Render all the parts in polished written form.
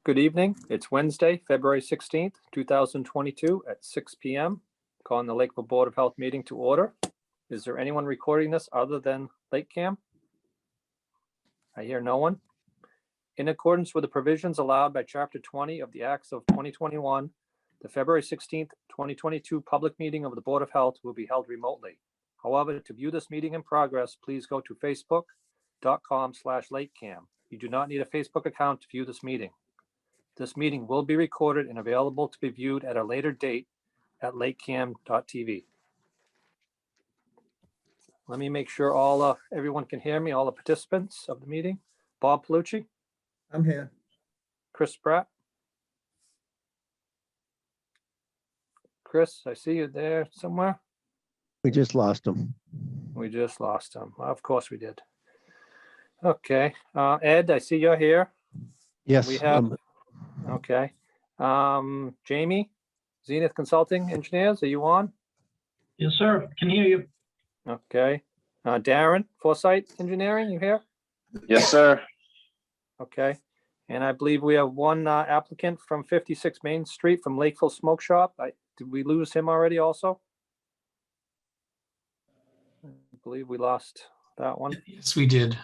Good evening. It's Wednesday, February 16th, 2022 at 6 p.m. Calling the Lakeville Board of Health meeting to order. Is there anyone recording this other than LakeCAM? I hear no one. In accordance with the provisions allowed by Chapter 20 of the Acts of 2021, the February 16th, 2022 public meeting of the Board of Health will be held remotely. However, to view this meeting in progress, please go to facebook.com/LakeCAM. You do not need a Facebook account to view this meeting. This meeting will be recorded and available to be viewed at a later date at lakecam.tv. Let me make sure everyone can hear me, all the participants of the meeting. Bob Palucci, I'm here. Chris Spratt. Chris, I see you there somewhere. We just lost him. We just lost him. Of course we did. Okay, Ed, I see you're here. Yes. We have, okay. Jamie, Zenith Consulting Engineers, are you on? Yes, sir. Can hear you. Okay. Darren, Foresight Engineering, you here? Yes, sir. Okay. And I believe we have one applicant from 56 Main Street from Lakeville Smoke Shop. Did we lose him already also? I believe we lost that one. Yes, we did.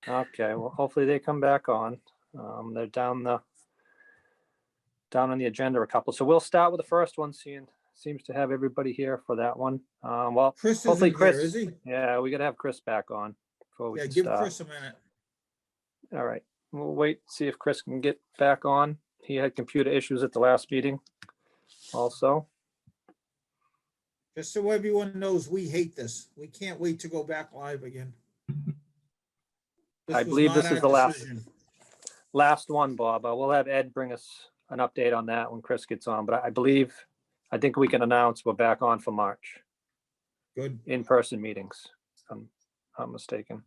Okay, well, hopefully they come back on. They're down on the agenda a couple. So we'll start with the first one, seems to have everybody here for that one. Well, Chris hopefully isn't here, Chris, is he? yeah, we gotta have Chris back on before we Yeah, can give start. Chris a minute. All right, we'll wait, see if Chris can get back on. He had computer issues at the last meeting also. Just so everyone knows, we hate this. We can't wait to go back live again. I was believe not this is our the last. decision. Last one, Bob. We'll have Ed bring us an update on that when Chris gets on, but I think we can announce we're back on for March, Good. in-person meetings, if I'm not mistaken.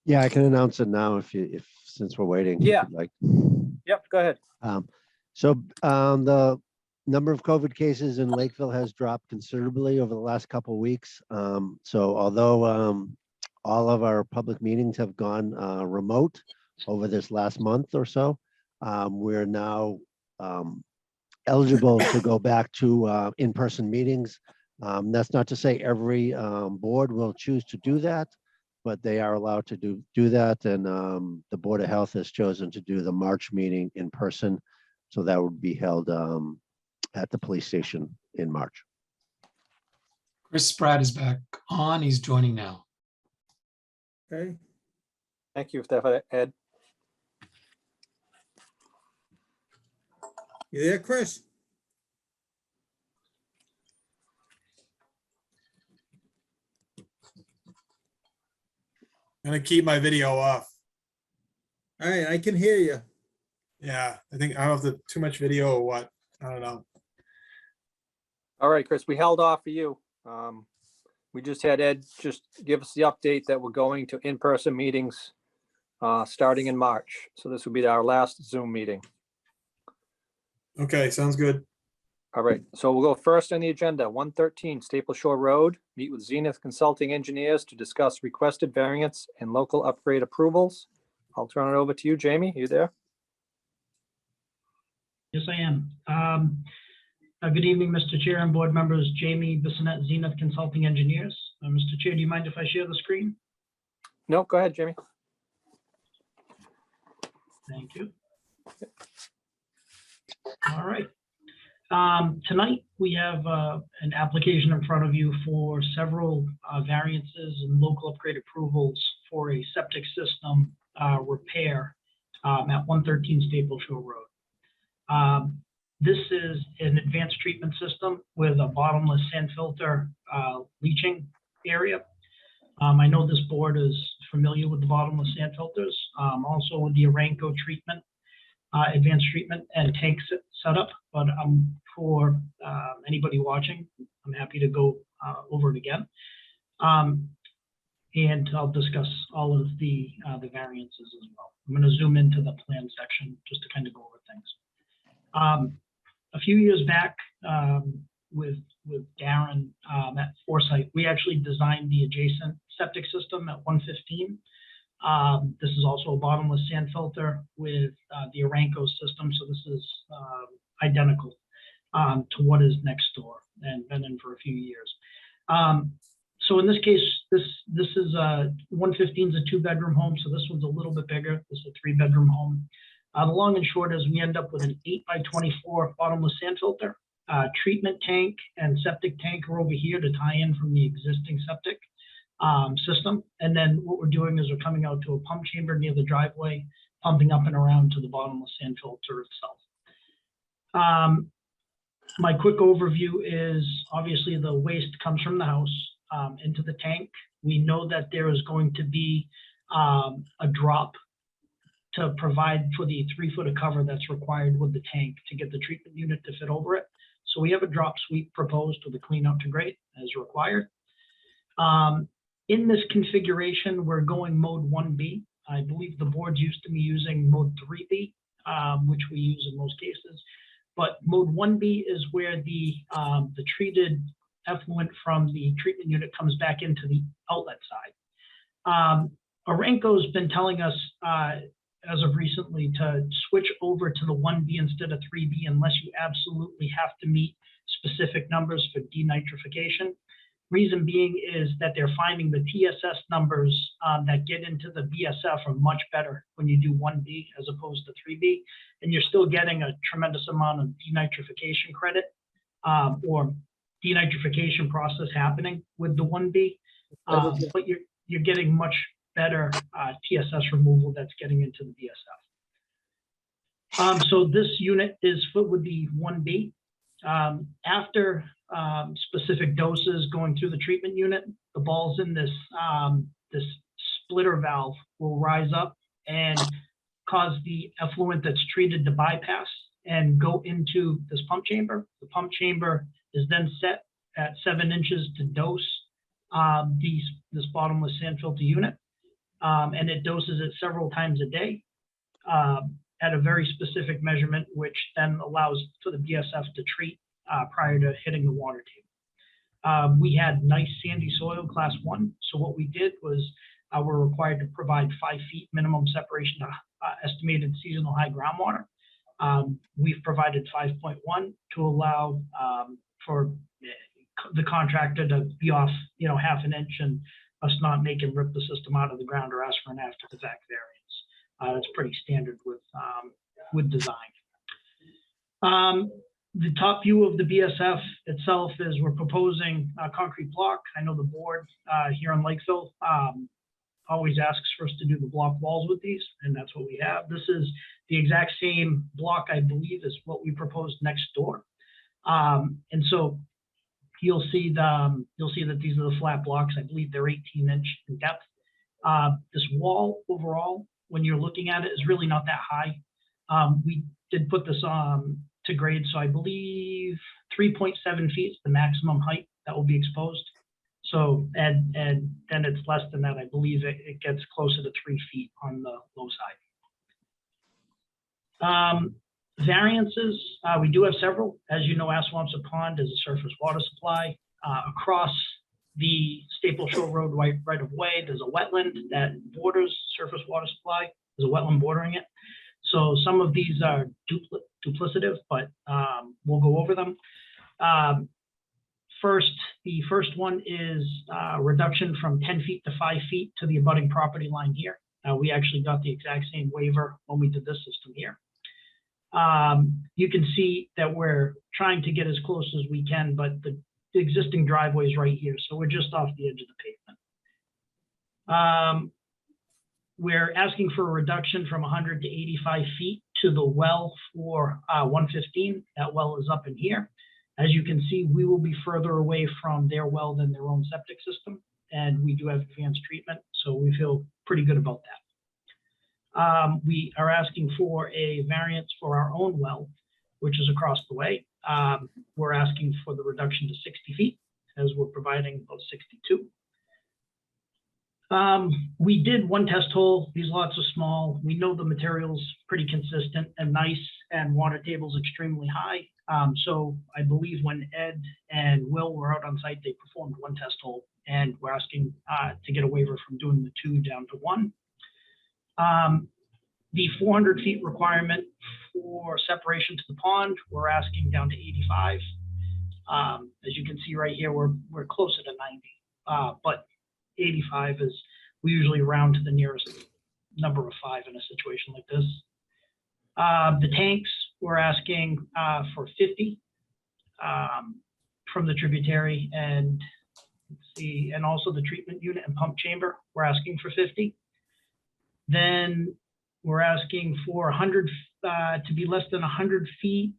Yeah, I can announce it now since we're waiting. Yeah. if you'd like. Yep, go ahead. The number of COVID cases in Lakeville has dropped considerably over the last couple of weeks. So although all of our public meetings have gone remote over this last month or so, we're now eligible to go back to in-person meetings. That's not to say every board will choose to do that, but they are allowed to do that. And the Board of Health has chosen to do the March meeting in person. So that would be held at the police station in March. Chris Spratt is back on. He's joining now. Okay. Thank you for that, Ed. You there, Chris? I'm gonna keep my video off. All right, I can hear you. Yeah, I don't know if there's too much video or what. I don't know. All right, Chris, we held off for you. We just had Ed just give us the update that we're going to in-person meetings starting in March. So this will be our last Zoom meeting. Okay, sounds good. All right, so we'll go first on the agenda, 113 Staple Shore Road. Meet with Zenith Consulting Engineers to discuss requested variance and local upgrade approvals. I'll turn it over to you, Jamie. You there? Yes, I am. Good evening, Mr. Chair and board members. Jamie Bissonette, Zenith Consulting Engineers. Mr. Chair, do you mind if I share the screen? No, go ahead, Jamie. Thank you. All right. Tonight, we have an application in front of you for several variances and local upgrade approvals for a septic system repair at 113 Staple Shore Road. This is an advanced treatment system with a bottomless sand filter leaching area. I know this board is familiar with the bottomless sand filters, also with the Aranco treatment, advanced treatment and tank setup. But for anybody watching, I'm happy to go over it again. And I'll discuss all of the variances as well. I'm going to zoom into the plan section just to kind of go over things. A few years back, with Darren at Foresight, we actually designed the adjacent septic system at 115 This is also a bottomless sand filter with the Aramco system, so this is identical to what is next door and been in for a few years. So in this case, this is 115 is a 2-bedroom home, so this one's a little bit bigger. This is a 3-bedroom home. The long and short is we end up with an 8x24 bottomless sand filter. Treatment tank and septic tank are over here to tie in from the existing septic system. And then what we're doing is we're coming out to a pump chamber near the driveway, pumping up and around to the bottomless sand filter itself. My quick overview is obviously the waste comes from the house into the tank. We know that there is going to be a drop to provide for the 3 foot of cover that's required with the tank to get the treatment unit to fit over it. So we have a drop sweep proposed with a clean out to grate as required. In this configuration, we're going mode 1B. I believe the board's used to me using mode 3B, which we use in most cases. But mode 1B is where the treated effluent from the treatment unit comes back into the outlet side. Aramco's been telling us as of recently to switch over to the 1B instead of 3B unless you absolutely have to meet specific numbers for denitrification. Reason being is that they're finding the TSS numbers that get into the BSF are much better when you do 1B as opposed to 3B, and you're still getting a tremendous amount of denitrification credit or denitrification process happening with the 1B, but you're getting much better TSS removal that's getting into the BSF. So this unit is fit with the 1B. After specific doses going through the treatment unit, the balls in this this splitter valve will rise up and cause the effluent that's treated to bypass and go into this pump chamber. The pump chamber is then set at 7 inches to dose this bottomless sand filter unit, and it doses it several times a day at a very specific measurement, which then allows for the BSF to treat prior to hitting the water table. We had nice sandy soil, class 1. So what we did was we're required to provide 5 feet minimum separation to estimated seasonal high groundwater. We've provided 5.1 to allow for the contractor to be off, half an inch and us not make him rip the system out of the ground or ask for an after the fact variance. That's pretty standard with design. The top view of the BSF itself is we're proposing a concrete block. I know the board here in Lakeville always asks for us to do the block walls with these, and that's what we have. This is the exact same block, I believe, as what we proposed next door. And so you'll see that these are the flat blocks. I believe they're 18-inch in depth. This wall overall, when you're looking at it, is really not that high. We did put this to grade, so I believe 3.7 feet is the maximum height that will be exposed. So, and then it's less than that. I believe it gets closer to 3 feet on the low side. Variances, we do have several. As you know, Assawamsett Pond is a surface water supply. Across the Staple Shore Road right of way, there's a wetland that borders surface water supply. There's a wetland bordering it. So some of these are duplicative, but we'll go over them. The first one is reduction from 10 feet to 5 feet to the abutting property line here. We actually got the exact same waiver when we did this system here. You can see that we're trying to get as close as we can, but the existing driveway is right here, so we're just off the edge of the pavement. We're asking for a reduction from 100 to 85 feet to the well for 115. That well is up in here. As you can see, we will be further away from their well than their own septic system, and we do have advanced treatment, so we feel pretty good about that. We are asking for a variance for our own well, which is across the way. We're asking for the reduction to 60 feet, as we're providing about 62. We did one test hole. These lots are small. We know the material's pretty consistent and nice, and water table's extremely high. So I believe when Ed and Will were out on site, they performed one test hole, and we're asking to get a waiver from doing the 2 down to 1. The 400 feet requirement for separation to the pond, we're asking down to 85. As you can see right here, we're closer to 90, but 85 is, we usually round to the nearest number of 5 in a situation like this. The tanks, we're asking for 50 from the tributary, and let's see, and also the treatment unit and pump chamber, we're asking for 50. Then we're asking for 100 to be less than 100 feet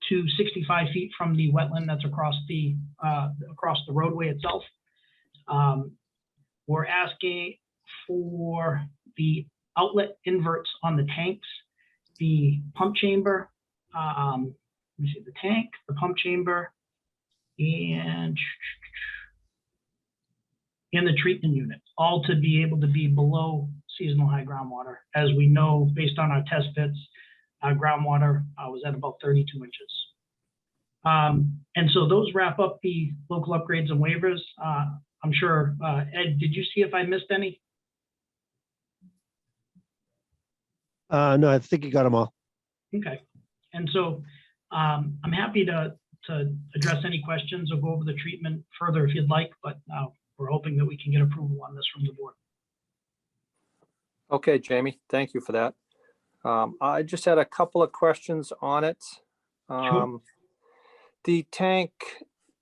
to 65 feet from the wetland that's across the roadway itself. We're asking for the outlet inverts on the tanks, the pump chamber, let me see, the tank, the pump chamber, and the treatment unit, all to be able to be below seasonal high groundwater. As we know, based on our test pits, groundwater was at about 32 inches. And so those wrap up the local upgrades and waivers. I'm sure, Ed, did you see if I missed any? No, I think you got them all. Okay. And so I'm happy to address any questions or go over the treatment further if you'd like, but we're hoping that we can get approval on this from the board. Okay, Jamie, thank you for that. I just had a couple of questions on it. Sure. The tank,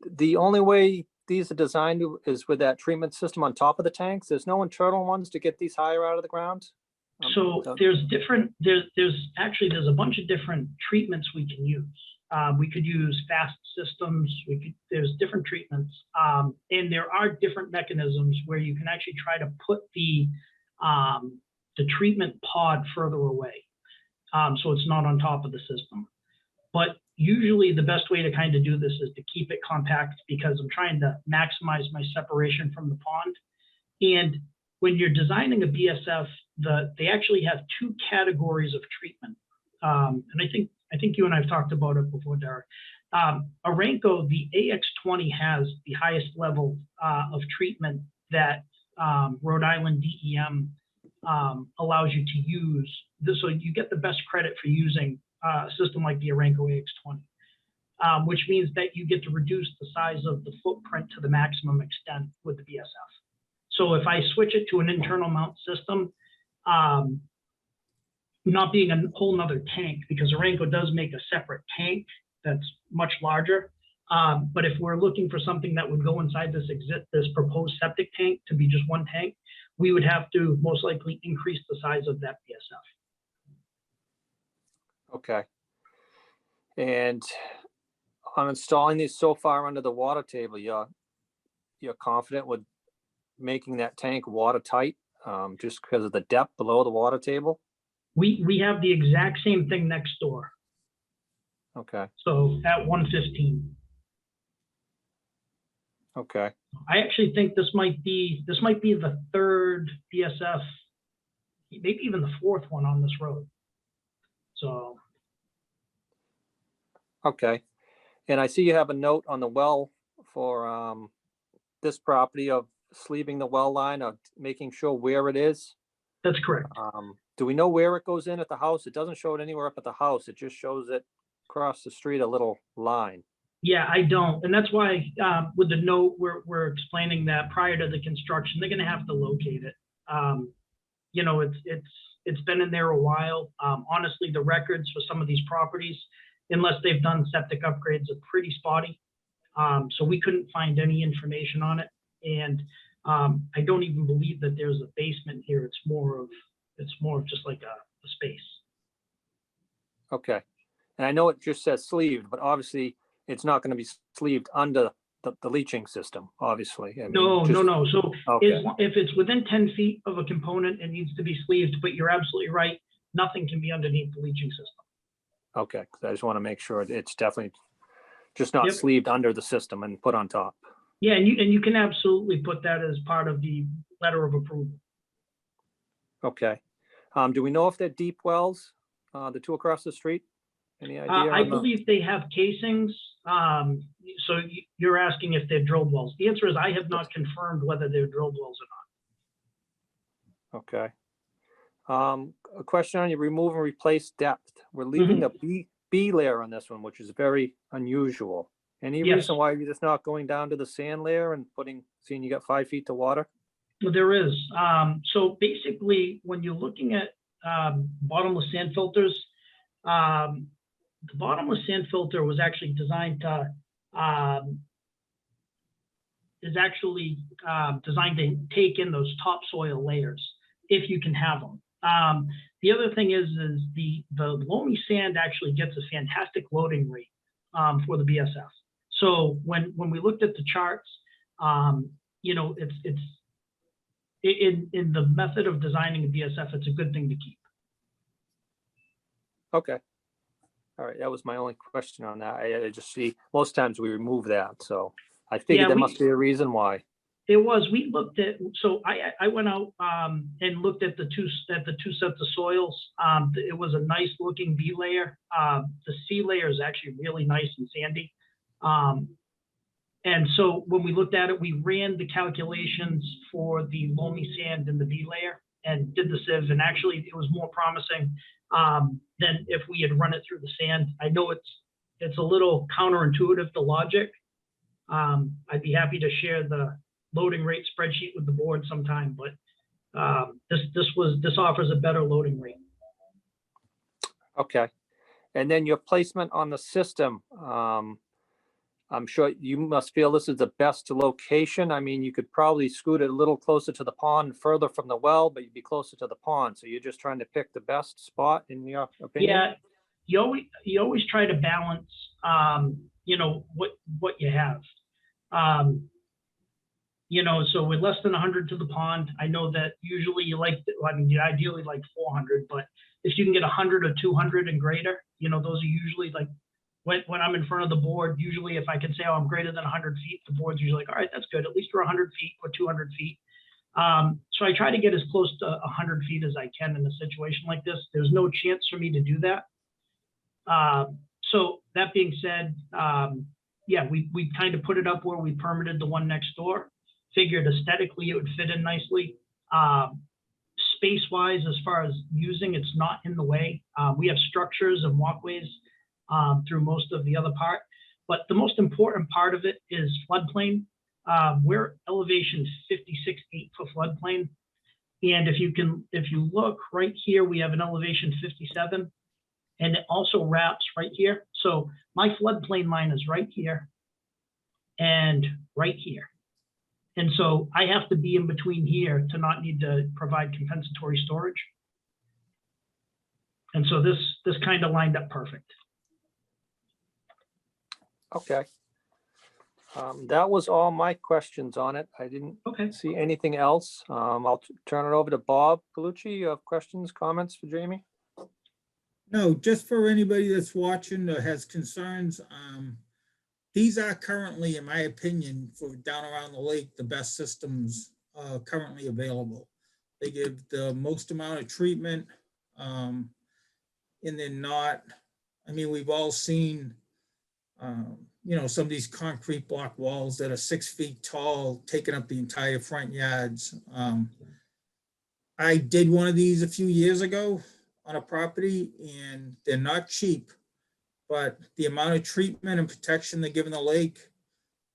the only way these are designed is with that treatment system on top of the tanks. There's no internal ones to get these higher out of the ground? So there's a bunch of different treatments we can use. We could use fast systems. There's different treatments, and there are different mechanisms where you can actually try to put the treatment pod further away, so it's not on top of the system. But usually the best way to kind of do this is to keep it compact, because I'm trying to maximize my separation from the pond. And when you're designing a BSF, they actually have 2 categories of treatment. And I think you and I have talked about it before, Derek. Aranco, the AX20 has the highest level of treatment that Rhode Island DEM allows you to use. So you get the best credit for using a system like the Aranco AX20, which means that you get to reduce the size of the footprint to the maximum extent with the BSF. So if I switch it to an internal mount system, not being a whole nother tank, because Aranco does make a separate tank that's much larger. But if we're looking for something that would go inside this proposed septic tank to be just one tank, we would have to most likely increase the size of that BSF. Okay. And on installing these so far under the water table, you're confident with making that tank watertight, just because of the depth below the water table? We have the exact same thing next door. Okay. So at 115. Okay. I actually think this might be the 3rd BSF, maybe even the 4th one on this road. So. Okay. And I see you have a note on the well for this property of sleeving the well line, of making sure where it is. That's correct. Do we know where it goes in at the house? It doesn't show it anywhere up at the house. It just shows it across the street, a little line. Yeah, I don't. And that's why with the note, we're explaining that prior to the construction, they're going to have to locate it. You know, it's been in there a while. Honestly, the records for some of these properties, unless they've done septic upgrades, are pretty spotty. So we couldn't find any information on it. And I don't even believe that there's a basement here. It's more of just like a space. Okay. And I know it just says sleeved, but obviously it's not going to be sleeved under the leaching system, obviously. I mean, No. So okay. if it's within 10 feet of a component, it needs to be sleeved, but you're absolutely right. Nothing can be underneath the leaching system. Okay. I just want to make sure it's definitely just not Yep. sleeved under the system and put on top. Yeah, and you can absolutely put that as part of the letter of approval. Okay. Do we know if they're deep wells, the 2 across the street? Any idea? I believe they have casings. So you're asking if they're drilled wells. The answer is I have not confirmed whether they're drilled wells or not. Okay. A question on your remove and replace depth. We're leaving a B layer on this one, which is very unusual. Any Yes. reason why you're just not going down to the sand layer and seeing you got 5 feet to water? Well, there is. So basically, when you're looking at bottomless sand filters, the bottomless sand filter was actually designed to designed to take in those topsoil layers if you can have them. The other thing is the loamy sand actually gets a fantastic loading rate for the BSF. So when we looked at the charts, you know, it's in the method of designing a BSF, it's a good thing to keep. Okay. All right, that was my only question on that. I just see, most times we remove that, so I figured there must be a reason why. It was, we looked at, so I went out and looked at the two sets of soils. It was a nice looking B layer. The C layer is actually really nice and sandy. And so when we looked at it, we ran the calculations for the loamy sand in the B layer and did the sieve, and actually it was more promising than if we had run it through the sand. I know it's a little counterintuitive to logic. I'd be happy to share the loading rate spreadsheet with the board sometime, but this offers a better loading rate. Okay. And then your placement on the system, I'm sure you must feel this is the best location. I mean, you could probably scoot it a little closer to the pond, further from the well, but you'd be closer to the pond. So you're just trying to pick the best spot in your opinion? Yeah, you always try to balance, you know, what you have. You know, so with less than 100 to the pond, I know that usually you like, I mean, you ideally like 400, but if you can get 100 or 200 and greater, you know, those are usually like, when I'm in front of the board, usually if I can say, oh, I'm greater than 100 feet, the board's usually like, all right, that's good. At least we're 100 feet or 200 feet. So I try to get as close to 100 feet as I can in a situation like this. There's no chance for me to do that. So that being said, yeah, we kind of put it up where we permitted the one next door. Figured aesthetically it would fit in nicely. Space-wise, as far as using, it's not in the way. We have structures and walkways through most of the other part, but the most important part of it is floodplain. We're elevation 56.8 for floodplain, and if you look right here, we have an elevation 57, and it also wraps right here. So my floodplain line is right here and right here. And so I have to be in between here to not need to provide compensatory storage. And so this kind of lined up perfect. Okay. That was all my questions on it. I didn't see anything else. I'll turn it over to Bob Galucci. You have questions, comments for Jamie? No, just for anybody that's watching or has concerns, these are currently, in my opinion, for down around the lake, the best systems currently available. They give the most amount of treatment, and they're not, I mean, we've all seen, you know, some of these concrete block walls that are 6 feet tall, taking up the entire front yards. I did one of these a few years ago on a property, and they're not cheap, but the amount of treatment and protection they're giving the lake,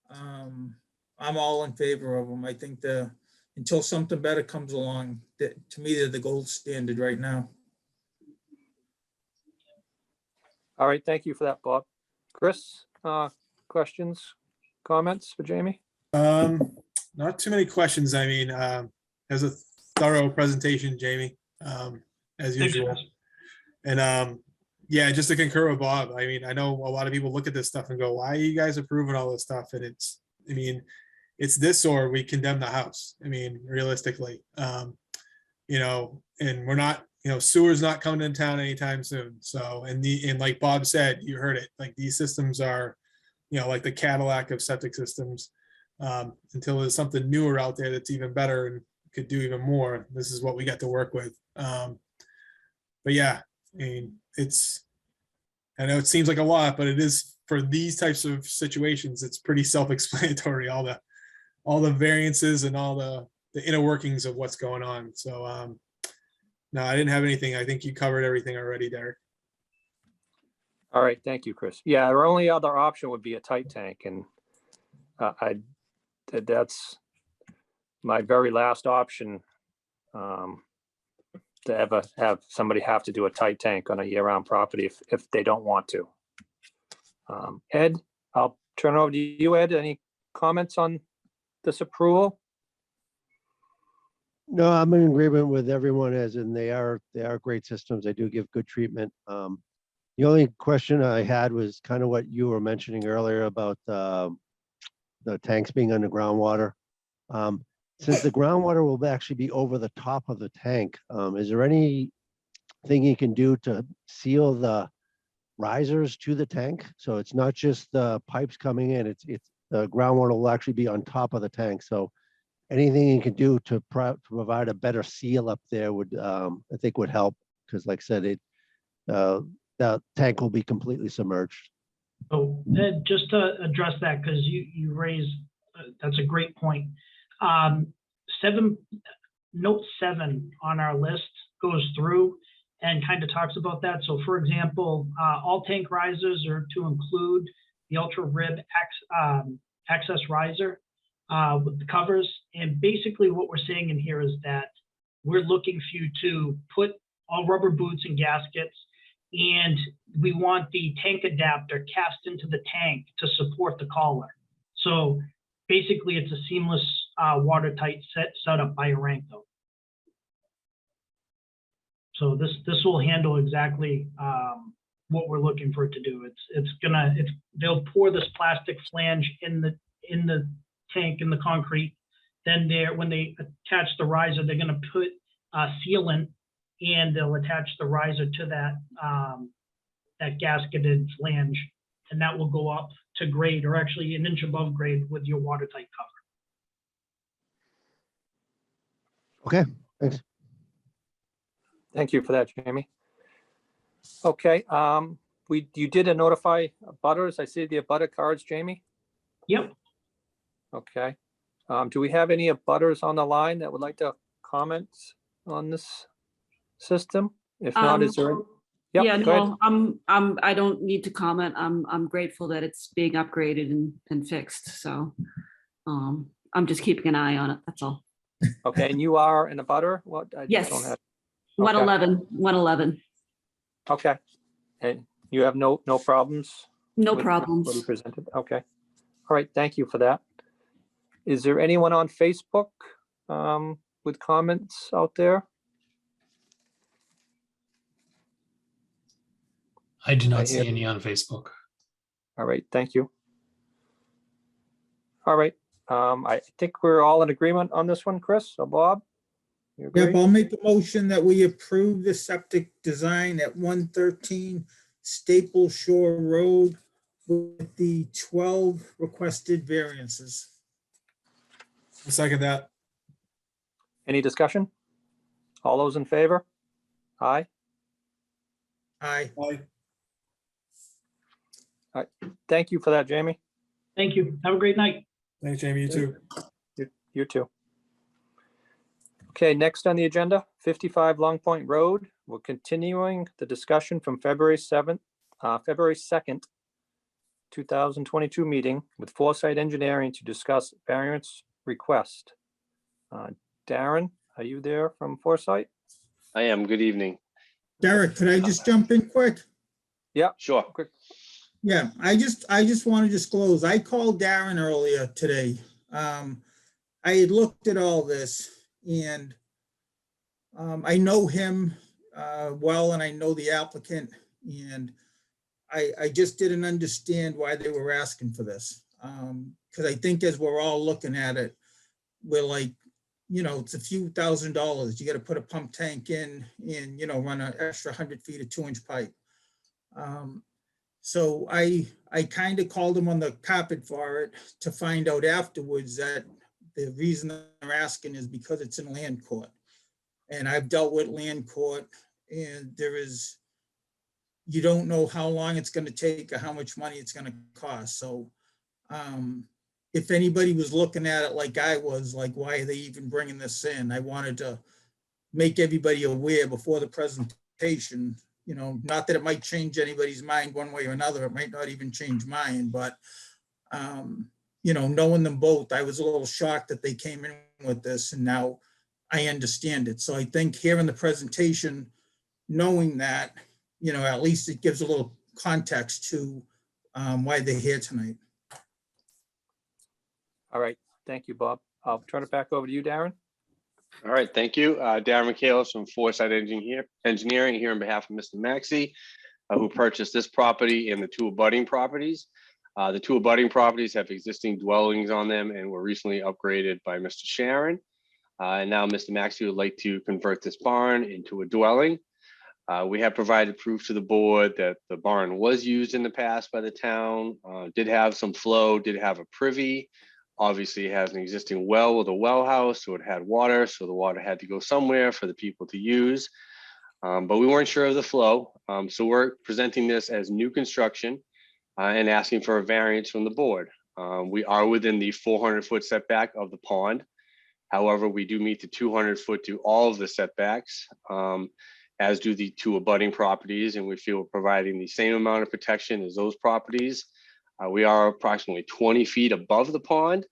I'm all in favor of them. I think until something better comes along, to me, they're the gold standard right now. All right, thank you for that, Bob. Chris, questions, comments for Jamie? Not too many questions. I mean, as a thorough presentation, Jamie, as usual. And yeah, just to concur with Bob, I mean, I know a lot of people look at this stuff and go, why are you guys approving all this stuff? And it's, I mean, it's this or we condemn the house. I mean, realistically, you know, and we're not, you know, sewer's not coming in town anytime soon. So, and like Bob said, you heard it, like these systems are, you know, like the Cadillac of septic systems, until there's something newer out there that's even better and could do even more. This is what we got to work with. But yeah, I mean, I know it seems like a lot, but it is for these types of situations, it's pretty self-explanatory, all the variances and all the inner workings of what's going on. So No, I didn't have anything. I think you covered everything already, Derek. All right, thank you, Chris. Yeah, our only other option would be a tight tank, and that's my very last option, to ever have somebody have to do a tight tank on a year-round property if they don't want to. Ed, I'll turn it over to you, Ed. Any comments on this approval? No, I'm in agreement with everyone, as in they are great systems. They do give good treatment. The only question I had was kind of what you were mentioning earlier about the tanks being under groundwater. Since the groundwater will actually be over the top of the tank, is there anything you can do to seal the risers to the tank? So it's not just the pipes coming in, it's the groundwater will actually be on top of the tank. So anything you can do to provide a better seal up there would, I think would help, because like I said, the tank will be completely submerged. So Ed, just to address that, because you raised, that's a great point. Note 7 on our list goes through and kind of talks about that. So for example, all tank risers are to include the ultra rib access riser with the covers. And basically what we're saying in here is that we're looking for you to put all rubber boots and gaskets, and we want the tank adapter cast into the tank to support the collar. So basically it's a seamless watertight setup by Aramco. So this will handle exactly what we're looking for it to do. They'll pour this plastic flange in the tank, in the concrete. Then when they attach the riser, they're gonna put sealant, and they'll attach the riser to that gasketed flange, and that will go up to grade, or actually an inch above grade, with your watertight cover. Okay, thanks. Thank you for that, Jamie. Okay, you did notify butters. I see the abutter cards, Jamie. Yep. Okay. Do we have any butters on the line that would like to comment on this system? If not, is there? Yep, Yeah, go ahead. no, I don't need to comment. I'm grateful that it's being upgraded and fixed. So I'm just keeping an eye on it. That's all. Okay, and you are in a butter? What? I just Yes. don't have. 111. Okay, and you have no problems? No with problems. what he presented? Okay. All right, thank you for that. Is there anyone on Facebook with comments out there? I do I not hear- see any on Facebook. All right, thank you. All right, I think we're all in agreement on this one, Chris or Bob? You Yep, agree? I'll make a motion that we approve the septic design at 113 Staple Shore Road with the 12 requested variances. I'll second that. Any discussion? All those in favor? Aye. Aye. Aye. Thank you for that, Jamie. Thank you. Have a great night. Thanks, Jamie. You too. You too. Okay, next on the agenda, 55 Longpoint Road. We're continuing the discussion from February 2nd, 2022 meeting with Foresight Engineering to discuss variance request. Darren, are you there from Foresight? I am. Good evening. Derek, could I just jump in quick? Sure. Quick. Yeah, I just want to disclose, I called Darren earlier today. I had looked at all this, and I know him well, and I know the applicant, and I just didn't understand why they were asking for this. Because I think as we're all looking at it, we're like, it's a few $1,000s. You got to put a pump tank in and, run an extra 100 feet of 2-inch pipe. So I kind of called him on the carpet for it to find out afterwards that the reason they're asking is because it's in land court. And I've dealt with land court, and you don't know how long it's going to take or how much money it's going to cost. So if anybody was looking at it like I was, like, why are they even bringing this in? I wanted to make everybody aware before the presentation, you know, not that it might change anybody's mind one way or another. It might not even change mine, but, you know, knowing them both, I was a little shocked that they came in with this, and now I understand it. So I think hearing the presentation, knowing that, you know, at least it gives a little context to why they're here tonight. All right, thank you, Bob. I'll turn it back over to you, Darren. All right, thank you. Darren Michaelis from Foresight Engineering here on behalf of Mr. Maxey, who purchased this property and the two abutting properties. The two abutting properties have existing dwellings on them and were recently upgraded by Mr. Sharon. And now Mr. Maxey would like to convert this barn into a dwelling. We have provided proof to the board that the barn was used in the past by the town, did have some flow, did have a privy. Obviously, it has an existing well with a well house, so it had water, so the water had to go somewhere for the people to use. But we weren't sure of the flow. So we're presenting this as new construction and asking for a variance from the board. We are within the 400-foot setback of the pond. However, we do meet the 200-foot to all of the setbacks, as do the two abutting properties, and we feel we're providing the same amount of protection as those properties. We are approximately 20 feet above the pond.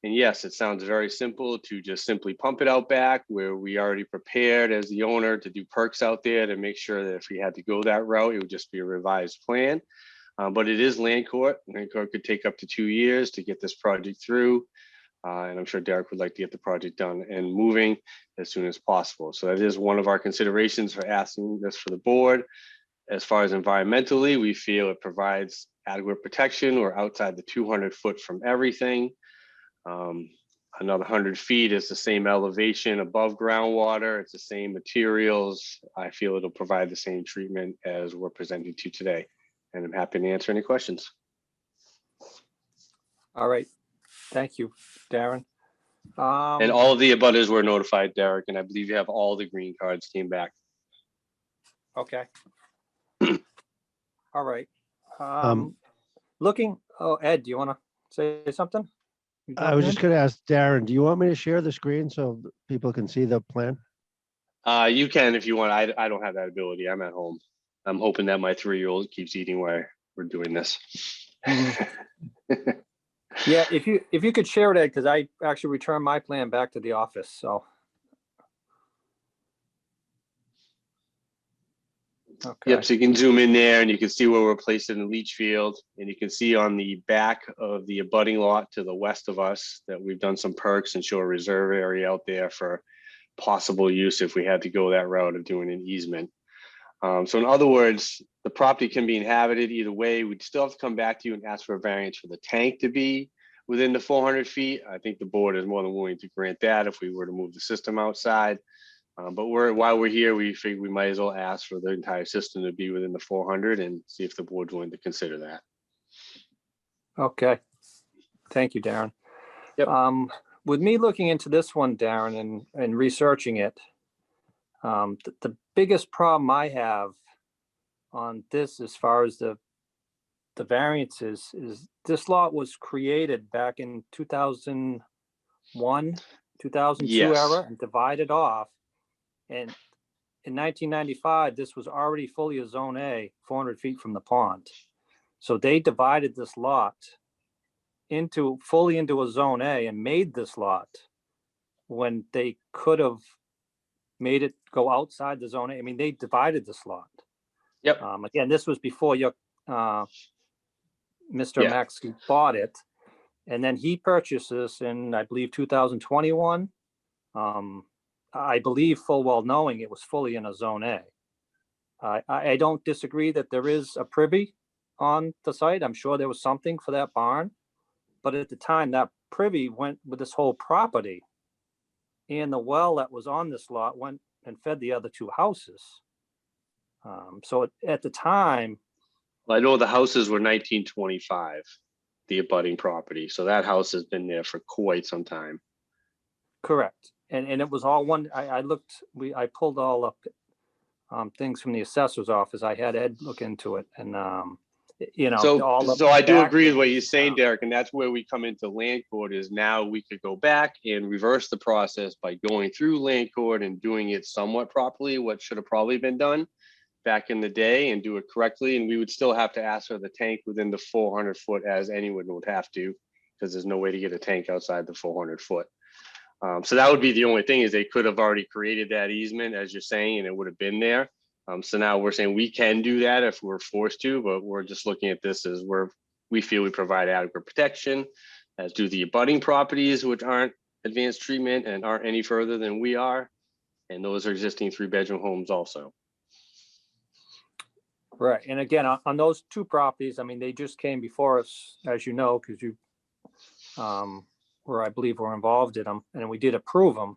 And yes, it sounds very simple to just simply pump it out back, where we already prepared as the owner to do perks out there to make sure that if we had to go that route, it would just be a revised plan. But it is land court. Land court could take up to 2 years to get this project through. And I'm sure Derek would like to get the project done and moving as soon as possible. So that is one of our considerations for asking this for the board. As far as environmentally, we feel it provides adequate protection. We're outside the 200-foot from everything. Another 100 feet is the same elevation above groundwater. It's the same materials. I feel it'll provide the same treatment as we're presenting to you today. And I'm happy to answer any questions. All right, thank you, Darren. And all of the abutters were notified, Derek, and I believe you have all the green cards came back. Okay. All right. Um, Looking, oh, Ed, do you want to say something? You I was jumping just going to ask Darren, do you want me to share the screen so people can see the plan? You can if you want. I don't have that ability. I'm at home. I'm hoping that my 3-year-old keeps eating while we're doing this. in? Yeah, if you could share it, Ed, because I actually returned my plan back to the office, so. Okay. Yep, so you can zoom in there and you can see where we're placed in the leach field, and you can see on the back of the abutting lot to the west of us that we've done some perks and show a reserve area out there for possible use if we had to go that route of doing an easement. So in other words, the property can be inhabited either way. We'd still have to come back to you and ask for a variance for the tank to be within the 400 feet. I think the board is more than willing to grant that if we were to move the system outside. But while we're here, we figure we might as well ask for the entire system to be within the 400 and see if the board's willing to consider that. Okay. Thank you, Darren. Yep. With me looking into this one, Darren, and researching it, the biggest problem I have on this, as far as the variances, is this lot was created back in 2001, 2002 Yes. era, and divided off. And in 1995, this was already fully a zone A, 400 feet from the pond. So they divided this lot fully into a zone A and made this lot when they could have made it go outside the zone A. I mean, they divided this lot. Yep. Again, this was before your Mr. Yeah. Maxey bought it. And then he purchased this in, I believe, 2021. I believe full well knowing it was fully in a zone A. I don't disagree that there is a privy on the site. I'm sure there was something for that barn. But at the time, that privy went with this whole property. And the well that was on this lot went and fed the other two houses. So at the time, Well, I know the houses were 1925, the abutting property. So that house has been there for quite some time. correct. And it was all one. I pulled all up things from the assessor's office. I had Ed look into it, and you know. So, all the so I do back- agree with what you're saying, Derek, and that's where we come into land court is now we could go back and reverse the process by going through land court and doing it somewhat properly, what should have probably been done back in the day, and do it correctly. And we would still have to ask for the tank within the 400 foot, as anyone would have to, because there's no way to get a tank outside the 400 foot. So that would be the only thing, is they could have already created that easement, as you're saying, and it would have been there. So now we're saying we can do that if we're forced to, but we're just looking at this as we feel we provide adequate protection, as do the abutting properties, which aren't advanced treatment and aren't any further than we are. And those are existing 3-bedroom homes also. Right, and again, on those 2 properties, I mean, they just came before us, as you know, because you, were, I believe, were involved in them, and we did approve them.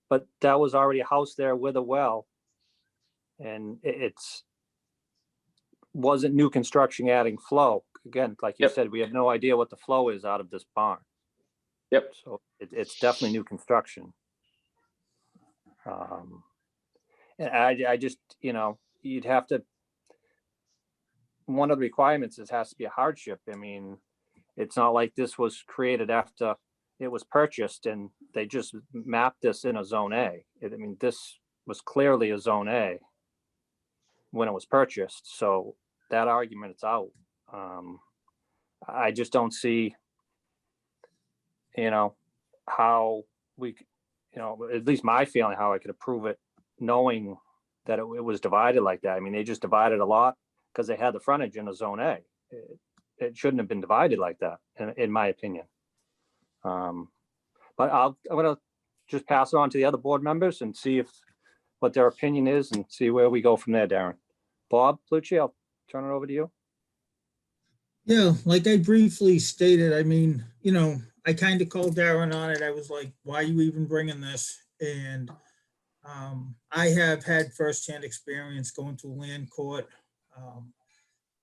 But that was already a house there with a well. And it's wasn't new construction adding flow. Again, like you Yep. said, we have no idea what the flow is out of this barn. Yep. So it's definitely new construction. And I just, you know, you'd have to, one of the requirements is has to be a hardship. I mean, it's not like this was created after it was purchased and they just mapped this in a zone A. I mean, this was clearly a zone A when it was purchased. So that argument, it's out. I just don't see, you know, how we, you know, at least my feeling, how I could approve it knowing that it was divided like that. I mean, they just divided a lot because they had the frontage in a zone A. It shouldn't have been divided like that, in my opinion. But I'm gonna just pass it on to the other board members and see what their opinion is and see where we go from there, Darren. Bob Lucci, I'll turn it over to you. Yeah, like I briefly stated, I mean, you know, I kind of called Darren on it. I was like, why are you even bringing this? And I have had firsthand experience going to land court.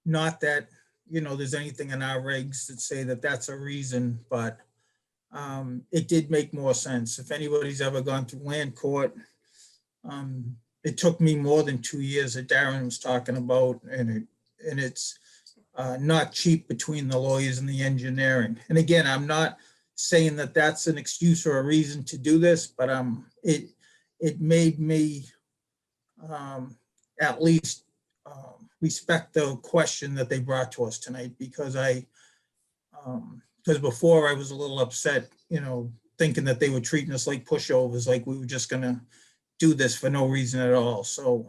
Not that, you know, there's anything in our regs that say that that's a reason, but it did make more sense. If anybody's ever gone through land court, it took me more than 2 years that Darren was talking about, and it's not cheap between the lawyers and the engineering. And again, I'm not saying that that's an excuse or a reason to do this, but it made me at least respect the question that they brought to us tonight, because because before I was a little upset, you know, thinking that they were treating us like pushovers, like we were just gonna do this for no reason at all. So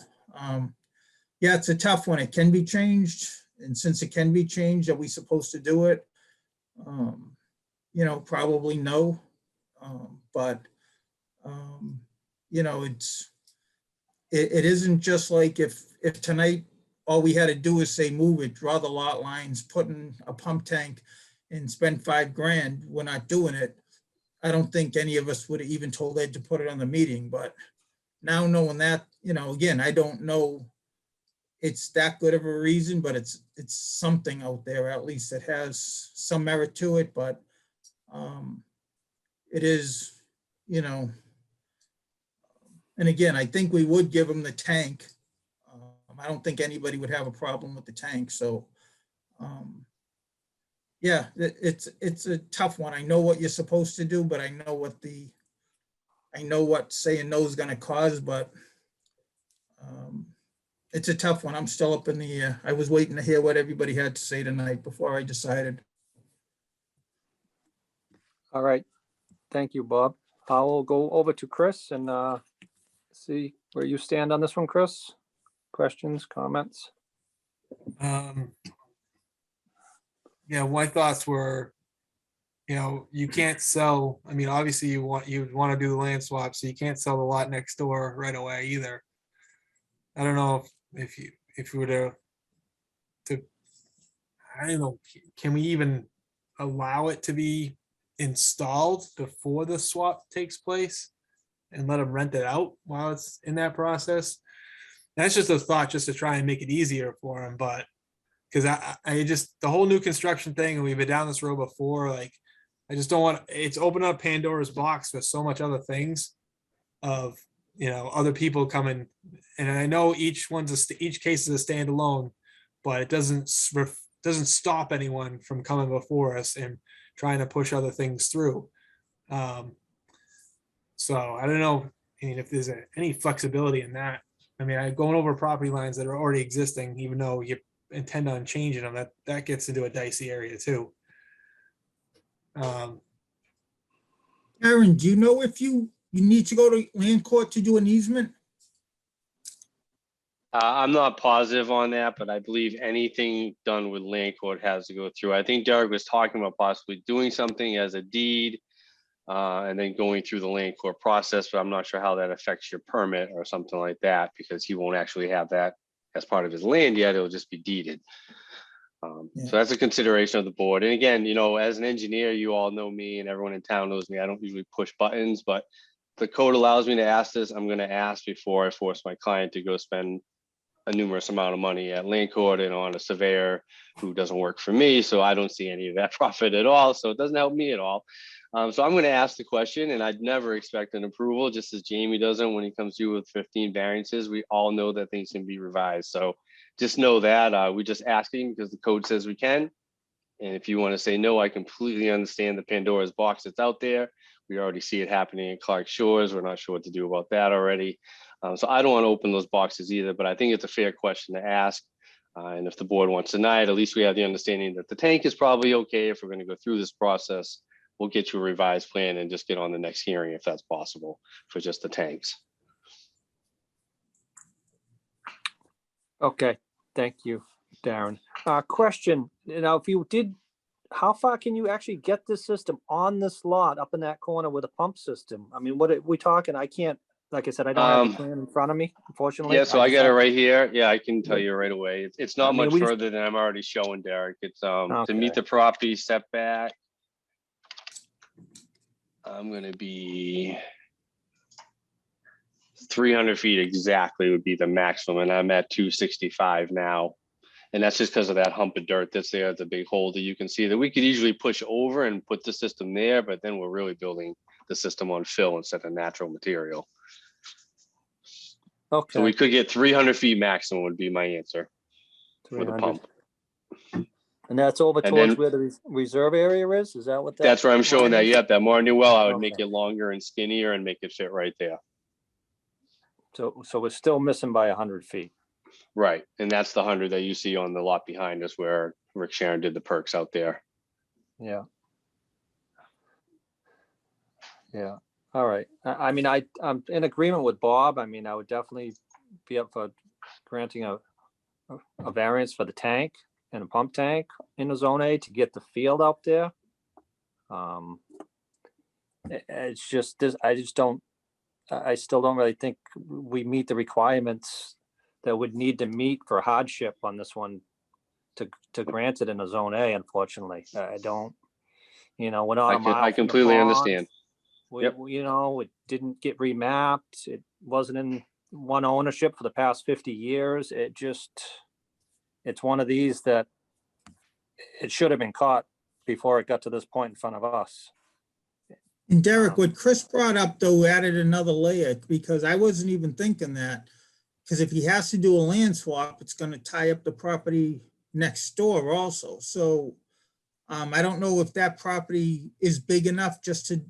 yeah, it's a tough one. It can be changed. And since it can be changed, are we supposed to do it? You know, probably no. But you know, it isn't just like if tonight all we had to do is say move it, draw the lot lines, put in a pump tank and spend $5,000, we're not doing it. I don't think any of us would have even told Ed to put it on the meeting, but now knowing that, you know, again, I don't know it's that good of a reason, but it's something out there, at least that has some merit to it, but it is, you know, and again, I think we would give them the tank. I don't think anybody would have a problem with the tank. So yeah, it's a tough one. I know what you're supposed to do, but I know what saying no is going to cause, but it's a tough one. I'm still up in the air. I was waiting to hear what everybody had to say tonight before I decided. All right. Thank you, Bob. I will go over to Chris and see where you stand on this one, Chris. Questions, comments? Yeah, my thoughts were, you know, you can't sell, I mean, obviously you'd want to do the land swap, so you can't sell the lot next door right away either. I don't know if you were to I don't know, can we even allow it to be installed before the swap takes place and let them rent it out while it's in that process? That's just a thought, just to try and make it easier for them, but because I just, the whole new construction thing, and we've been down this road before, like, I just don't want, it's opened up Pandora's box for so much other things of, you know, other people coming, and I know each case is a standalone, but it doesn't doesn't stop anyone from coming before us and trying to push other things through. So I don't know, I mean, if there's any flexibility in that. I mean, going over property lines that are already existing, even though you intend on changing them, that gets into a dicey area too. Aaron, do you know if you need to go to land court to do an easement? I'm not positive on that, but I believe anything done with land court has to go through. I think Derek was talking about possibly doing something as a deed and then going through the land court process, but I'm not sure how that affects your permit or something like that, because he won't actually have that as part of his land yet. It'll just be deeded. Yeah. So that's a consideration of the board. And again, you know, as an engineer, you all know me and everyone in town knows me. I don't usually push buttons, but the code allows me to ask this. I'm going to ask before I force my client to go spend a numerous amount of money at land court and on a surveyor who doesn't work for me. So I don't see any of that profit at all. So it doesn't help me at all. So I'm going to ask the question, and I'd never expect an approval, just as Jamie doesn't when he comes through with 15 variances. We all know that things can be revised. So just know that we're just asking because the code says we can. And if you want to say no, I completely understand the Pandora's box that's out there. We already see it happening in Clark Shores. We're not sure what to do about that already. So I don't want to open those boxes either, but I think it's a fair question to ask. And if the board wants to deny it, at least we have the understanding that the tank is probably okay. If we're going to go through this process, we'll get you a revised plan and just get on the next hearing if that's possible for just the tanks. Okay, thank you, Darren. Question, now, if you did, how far can you actually get this system on this lot up in that corner with a pump system? I mean, what are we talking? I can't, like I said, I don't have the plan in front of me, unfortunately. Yeah, so I just got it have- right here. Yeah, I can tell you right away. It's not I mean, much we just- further than I'm already showing, Derek. It's to Okay. meet the property setback. I'm gonna be 300 feet exactly would be the maximum, and I'm at 265 now. And that's just because of that hump of dirt that's there, the big hole that you can see that we could easily push over and put the system there, but then we're really building the system on fill instead of natural material. So we Okay, could get 300 feet maximum would be my answer with a 300. pump. And that's over And towards then- where the reserve area is? Is that what that? That's where I'm showing that. line is? Yep, that more new well, I would make Okay. it longer and skinnier and make it fit right there. So we're still missing by 100 feet. Right, and that's the 100 that you see on the lot behind us where Rick Sharon did the perks out there. Yeah. Yeah, all right. I mean, I'm in agreement with Bob. I mean, I would definitely be up for granting a variance for the tank and a pump tank in the zone A to get the field up there. It's just this, I still don't really think we meet the requirements that would need to meet for hardship on this one to grant it in a zone A, unfortunately. I don't, we're not a mile I from the completely pond. understand. Yep. It didn't get remapped. It wasn't in one ownership for the past 50 years. It's one of these that it should have been caught before it got to this point in front of us. And Derek, what Chris brought up though added another layer, because I wasn't even thinking that. Because if he has to do a land swap, it's gonna tie up the property next door also. So I don't know if that property is big enough just to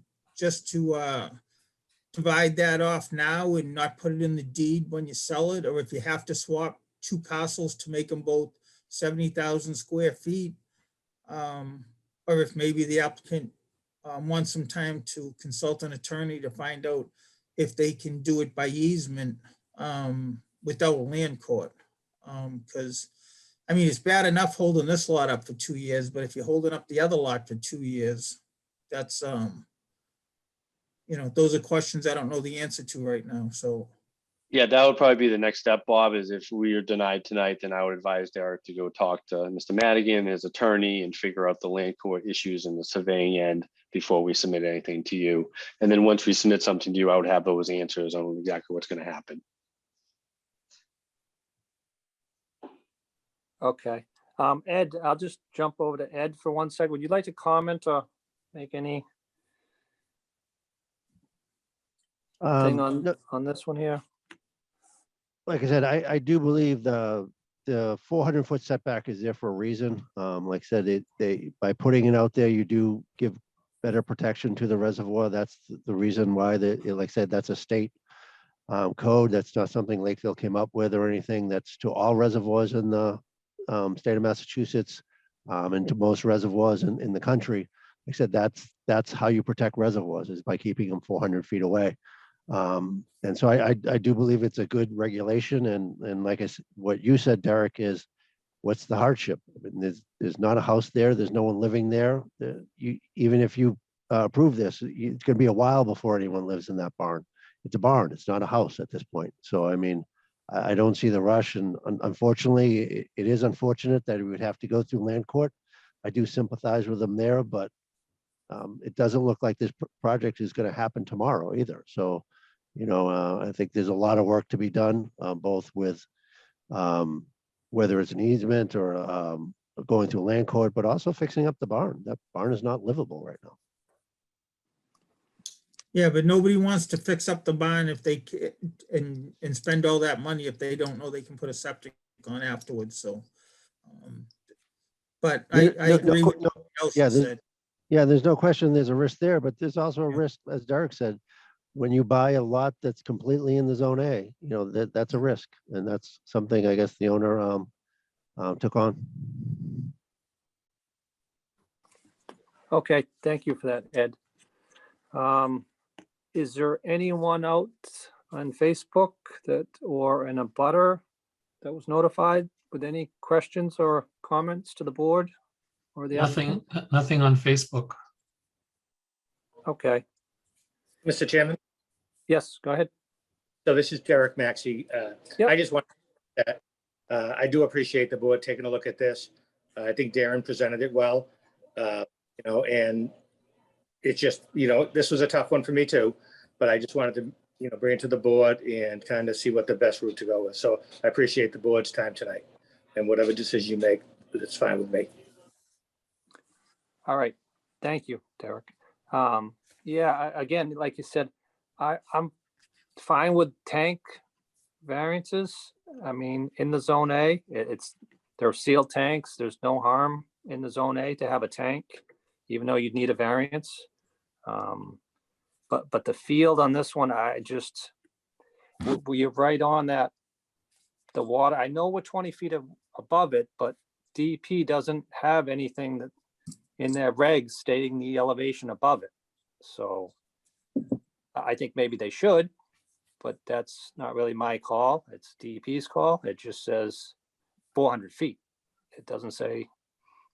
divide that off now and not put it in the deed when you sell it, or if you have to swap two parcels to make them both 70,000 square feet. Or if maybe the applicant wants some time to consult an attorney to find out if they can do it by easement without a land court. Because I mean, it's bad enough holding this lot up for 2 years, but if you're holding up the other lot for 2 years, that's, those are questions I don't know the answer to right now, so. Yeah, that would probably be the next step, Bob, is if we are denied tonight, then I would advise Derek to go talk to Mr. Madigan, his attorney, and figure out the land court issues and the surveying end before we submit anything to you. And then once we submit something to you, I would have those answers on exactly what's going to happen. Okay. Ed, I'll just jump over to Ed for 1 second. Would you like to comment or make any thing No, on this one here? like I said, I do believe the the 400-foot setback is there for a reason. Like I said, by putting it out there, you do give better protection to the reservoir. That's the reason why like I said, that's a state code. That's not something Lakeville came up with or anything. That's to all reservoirs in the state of Massachusetts, and to most reservoirs in the country. Like I said, that's how you protect reservoirs, is by keeping them 400 feet away. And so I do believe it's a good regulation. And like I said, what you said, Derek, is what's the hardship? I mean, there's not a house there. There's no one living there. Even if you approve this, it's going to be a while before anyone lives in that barn. It's a barn. It's not a house at this point. So, I mean, I don't see the rush. And unfortunately, it is unfortunate that we would have to go through land court. I do sympathize with them there, but it doesn't look like this project is going to happen tomorrow either. So, I think there's a lot of work to be done, both with whether it's an easement or going through land court, but also fixing up the barn. That barn is not livable right now. Yeah, but nobody wants to fix up the barn if they and spend all that money if they don't know they can put a septic on afterwards. So, but I agree with what else you said. Yeah, there's no question there's a risk there, but there's also a risk, as Derek said, when you buy a lot that's completely in the zone A, that's a risk. And that's something I guess the owner took on. Okay, thank you for that, Ed. Is there anyone out on Facebook or in a butter that was notified with any questions or comments to the board or the applicant? Nothing on Facebook. Okay, Mr. Chairman, yes, go ahead. so this is Derek Maxey. Yep. I just want that I do appreciate the board taking a look at this. I think Darren presented it well, and it's just, this was a tough one for me too, but I just wanted to, bring it to the board and kind of see what the best route to go with. So I appreciate the board's time tonight, and whatever decision you make, it's fine with me. All right, thank you, Derek. Yeah, again, like you said, I'm fine with tank variances. I mean, in the zone A, they're sealed tanks. There's no harm in the zone A to have a tank, even though you'd need a variance. But the field on this one, you're right on that. The water, I know we're 20 feet above it, but DEP doesn't have anything that in their regs stating the elevation above it. So I think maybe they should, but that's not really my call. It's DEP's call. It just says 400 feet. It doesn't say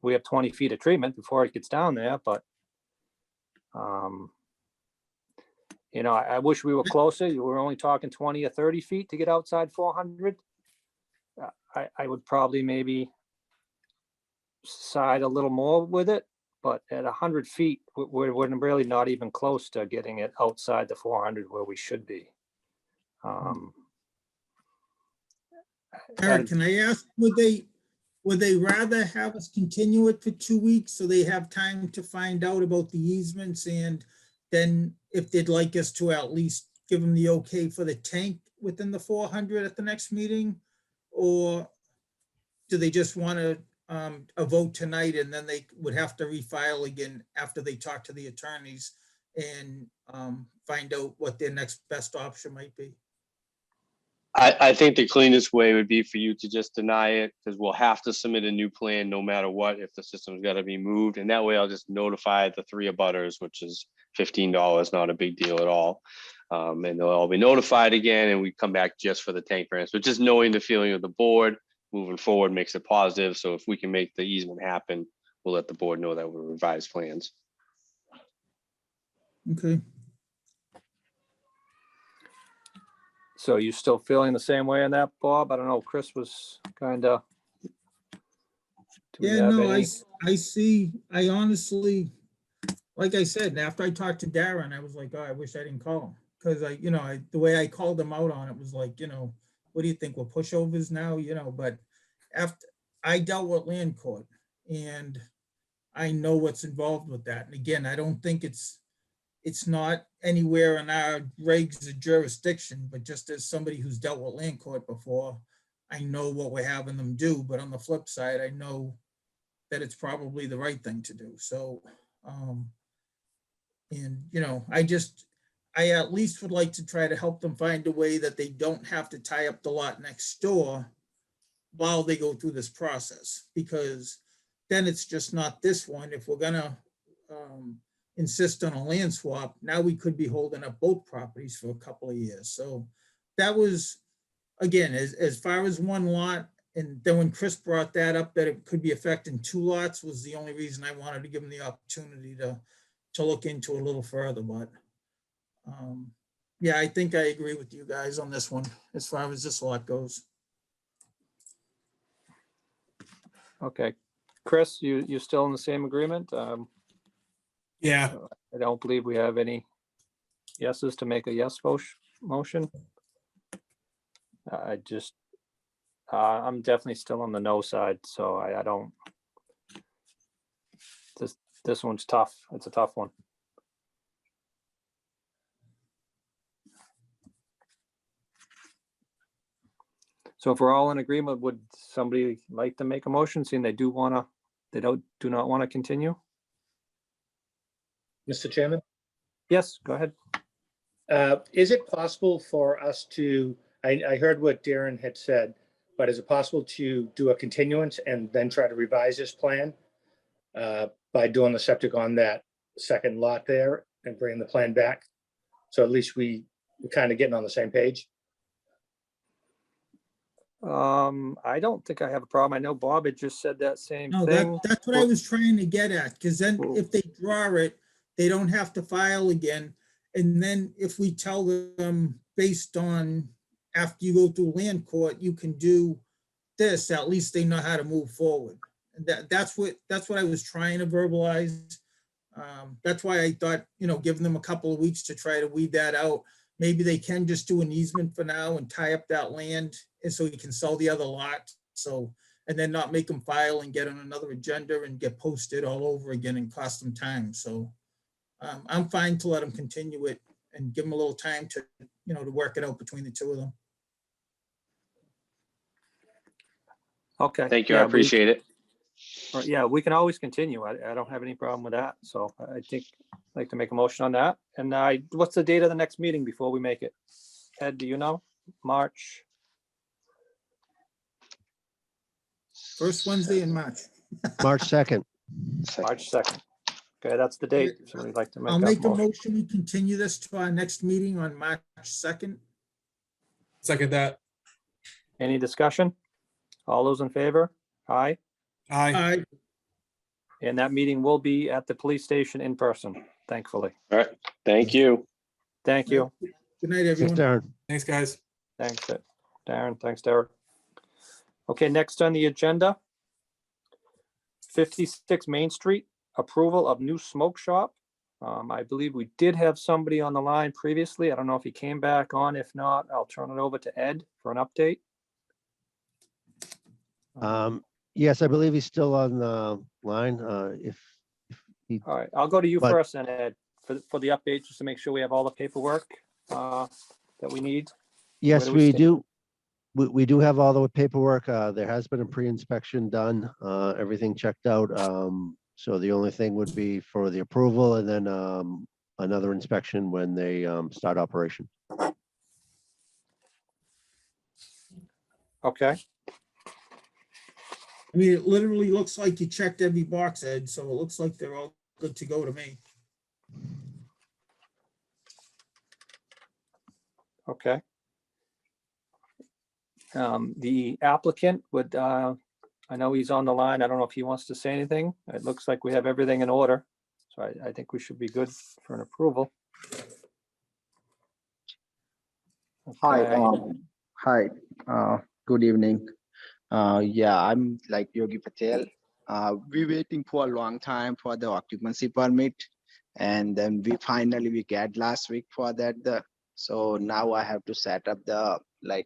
we have 20 feet of treatment before it gets down there, but I wish we were closer. You were only talking 20 or 30 feet to get outside 400. I would probably maybe side a little more with it, but at 100 feet, we're really not even close to getting it outside the 400 where we should be. Eric, can I ask, would they rather have us continue it for 2 weeks so they have time to find out about the easements, and then if they'd like us to at least give them the okay for the tank within the 400 at the next meeting? Or do they just want a vote tonight and then they would have to refile again after they talk to the attorneys and find out what their next best option might be? I think the cleanest way would be for you to just deny it, because we'll have to submit a new plan no matter what if the system's got to be moved. And that way I'll just notify the 3 abutters, which is $15, not a big deal at all. And they'll all be notified again, and we come back just for the tank variance. But just knowing the feeling of the board moving forward makes it positive. So if we can make the easement happen, we'll let the board know that we're revised plans. Okay. So you still feeling the same way on that, Bob? I don't know, Chris was kind of. Yeah, no, I see. I honestly, like I said, after I talked to Darren, I was like, oh, I wish I didn't call him. Because the way I called him out on it was like, what do you think, we're pushovers now? But after I dealt with land court and I know what's involved with that. And again, I don't think it's not anywhere in our regs or jurisdiction, but just as somebody who's dealt with land court before, I know what we're having them do, but on the flip side, I know that it's probably the right thing to do. So, and, you know, I at least would like to try to help them find a way that they don't have to tie up the lot next door while they go through this process, because then it's just not this one. If we're gonna insist on a land swap, now we could be holding up both properties for a couple of years. So that was, again, as far as one lot, and then when Chris brought that up, that it could be affecting 2 lots, was the only reason I wanted to give him the opportunity to look into a little further. But yeah, I think I agree with you guys on this one, as far as this lot goes. Okay. Chris, you still in the same agreement? Yeah, I don't believe we have any yeses to make a yes motion. I'm definitely still on the no side, so I don't. This one's tough. It's a tough one. So if we're all in agreement, would somebody like to make a motion, seeing they do not want to continue? Mr. Chairman, Yes, go ahead. is it possible for us to, I heard what Darren had said, but is it possible to do a continuance and then try to revise this plan by doing the septic on that second lot there and bringing the plan back? So at least we're kind of getting on the same page. I don't think I have a problem. I know Bob had just said that same No, thing. that's what I was trying to get at, because then Well- if they draw it, they don't have to file again. And then if we tell them based on, after you go through land court, you can do this, at least they know how to move forward. And that's what I was trying to verbalize. That's why I thought, you know, giving them a couple of weeks to try to weed that out. Maybe they can just do an easement for now and tie up that land, and so you can sell the other lot. So, and then not make them file and get on another agenda and get posted all over again and cost them time. So I'm fine to let them continue it and give them a little time to, you know, to work it out between the two of them. Okay. Thank you. I Yeah, appreciate it. Yeah, we can always continue. I don't have any problem with that. So I think I'd like to make a motion on that. And what's the date of the next meeting before we make it? Ed, do you know? March? First Wednesday in March. March 2nd. March 2nd. Okay, that's the date. If somebody'd like to make I'll that make a motion. motion, we continue this to our next meeting on March 2nd. second that. Any discussion? All those in favor? Aye. Aye. And that meeting will be at the police station in person, thankfully. All right. Thank you. Thank you. Good night, Thanks, everyone. Darren. Thanks, guys. Thanks, Darren. Thanks, Derek. Okay, next on the agenda, 56 Main Street, approval of new smoke shop. I believe we did have somebody on the line previously. I don't know if he came back on. If not, I'll turn it over to Ed for an update. Yes, I believe he's still on the line. If he, All right, I'll go to you But- first then, Ed, for the update, just to make sure we have all the paperwork that we need. yes, do we we stand? do. We do have all the paperwork. There has been a pre-inspection done, everything checked out. So the only thing would be for the approval and then another inspection when they start operation. Okay, I mean, it literally looks like you checked every box, Ed, so it looks like they're all good to go to me. okay. The applicant would, I know he's on the line. I don't know if he wants to say anything. It looks like we have everything in order. So I think we should be good for an approval. Hi, Okay. good evening. Yeah, I'm like Yogi Patel. We waiting for a long time for the occupancy permit, and then we finally get last week for that. So now I have to set up the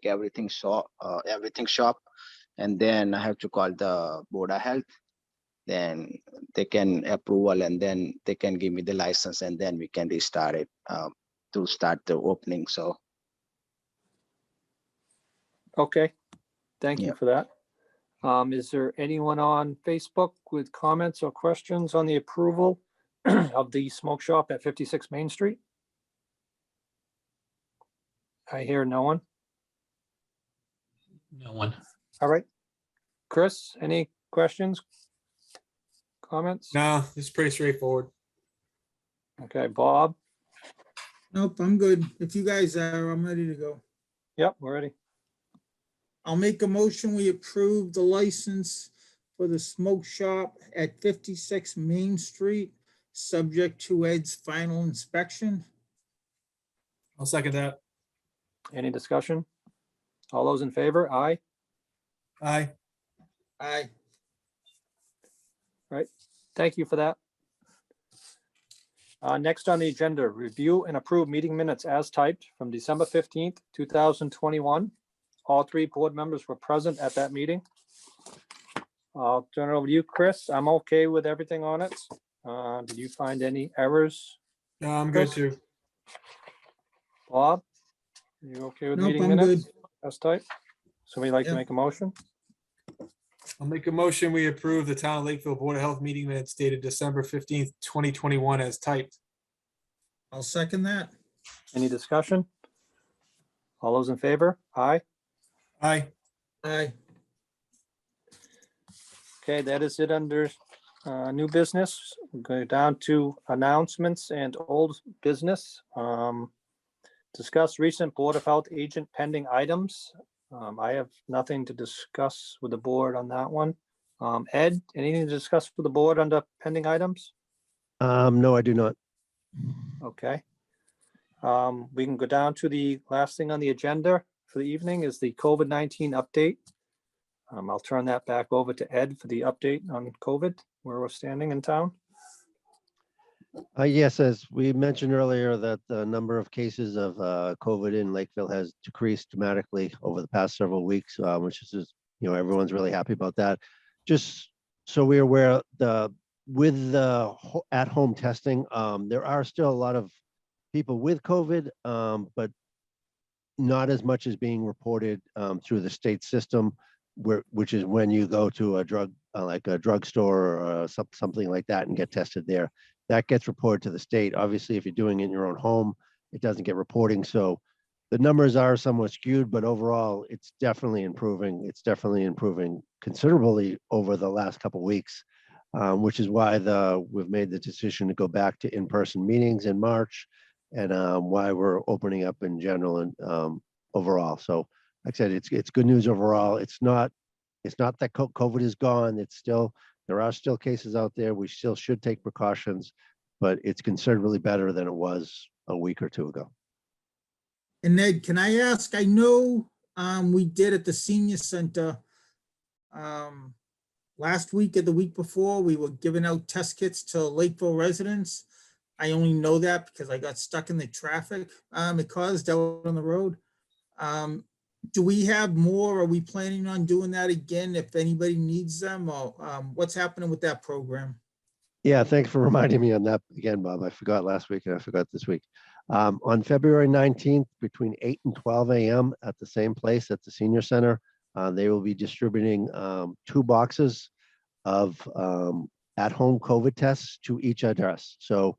everything shop, and then I have to call the Board of Health. Then they can approval, and then they can give me the license, and then we can restart it to start the opening. So. Okay. Thank you Yeah. for that. Is there anyone on Facebook with comments or questions on the approval of the smoke shop at 56 Main Street? I hear no one. No one. All right. Chris, any questions? Comments? No, it's pretty straightforward. Okay, Bob? Nope, I'm good. If you guys are, I'm ready to go. Yep, we're ready. I'll make a motion, we approve the license for the smoke shop at 56 Main Street, subject to Ed's final inspection. I'll second that. Any discussion? All those in favor? Aye. Aye. Aye. Thank you for that. Next on the agenda, review and approve meeting minutes as typed from December 15th, 2021. All three board members were present at that meeting. I'll turn it over to you, Chris. I'm okay with everything on it. Did you find any errors? No, I'm good Chris? too. Bob? You okay with Nope, meeting I'm minutes? good. As typed? Somebody like to Yeah. make a motion? I'll make a motion. We approve the Town of Lakeville Board of Health meeting minutes dated December 15th, 2021 as typed. I'll second that. Any discussion? All those in favor? Aye. Aye. Aye. Okay, that is it under new business. We'll go down to announcements and old business. Discuss recent Board of Health agent pending items. I have nothing to discuss with the board on that one. Ed, anything to discuss with the board under pending items? No, I do not. Okay. We can go down to the last thing on the agenda for the evening is the COVID-19 update. I'll turn that back over to Ed for the update on COVID, where we're standing in town. Yes, as we mentioned earlier, that the number of cases of COVID in Lakeville has decreased dramatically over the past several weeks, which is just, everyone's really happy about that. Just so we're aware, with the at-home testing, there are still a lot of people with COVID, but not as much as being reported through the state system, which is when you go to a drug, like a drugstore or something like that and get tested there. That gets reported to the state. Obviously, if you're doing it in your own home, it doesn't get reporting. So the numbers are somewhat skewed, but overall, it's definitely improving. It's definitely improving considerably over the last couple of weeks, which is why we've made the decision to go back to in-person meetings in March, and why we're opening up in general and overall. So like I said, it's good news overall. It's not that COVID is gone. There are still cases out there. We still should take precautions, but it's considerably better than it was a week or two ago. And Ned, can I ask, I know we did at the senior center last week or the week before, we were giving out test kits to Lakeville residents. I only know that because I got stuck in the traffic it caused out on the road. Do we have more? Are we planning on doing that again if anybody needs them? Or what's happening with that program? Yeah, thanks for reminding me on that again, Bob. I forgot last week and I forgot this week. On February 19th, between 8 and 12 a.m. at the same place at the senior center, they will be distributing 2 boxes of at-home COVID tests to each address. So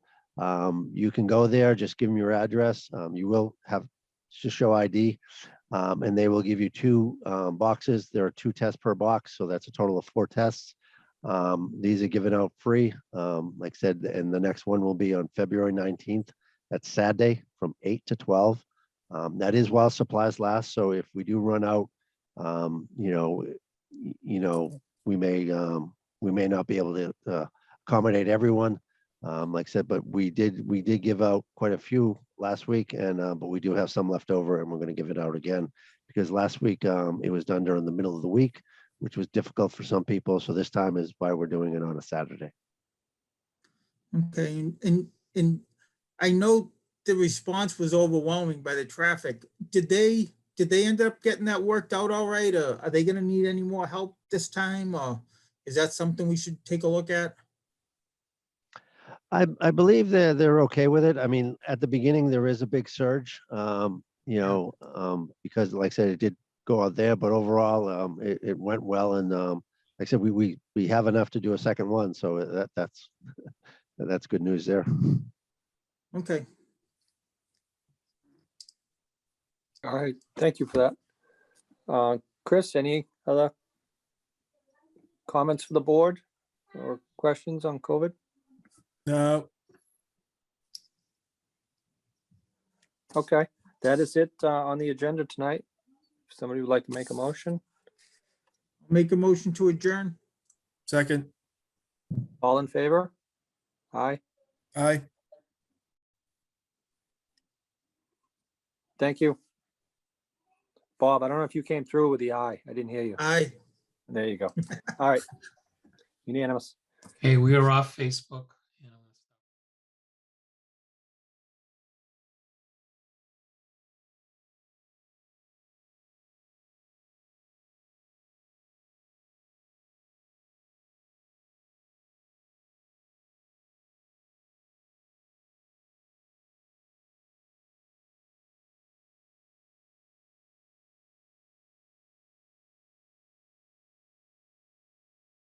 you can go there, just give them your address. You will have to show ID. And they will give you 2 boxes. There are 2 tests per box, so that's a total of 4 tests. These are given out free. Like I said, and the next one will be on February 19th. That's Saturday from 8 to 12. That is while supplies last. So if we do run out, we may not be able to accommodate everyone. Like I said, but we did give out quite a few last week, and but we do have some left over, and we're going to give it out again because last week it was done during the middle of the week, which was difficult for some people. So this time is why we're doing it on a Saturday. Okay, and I know the response was overwhelming by the traffic. Did they end up getting that worked out all right? Or are they going to need any more help this time? Or is that something we should take a look at? I believe they're okay with it. I mean, at the beginning there is a big surge, because like I said, it did go out there, but overall, it went well. And like I said, we have enough to do a second one. So that's good news there. Okay. All right, thank you for that. Chris, any other comments for the board or questions on COVID? No, Okay, that is it on the agenda tonight. If somebody would like to make a motion, Make a motion to adjourn. second, all in favor? Aye, aye. thank you. Bob, I don't know if you came through with the aye. I didn't hear you. Aye. There you go. All right. Unanimous. Okay, we are off Facebook.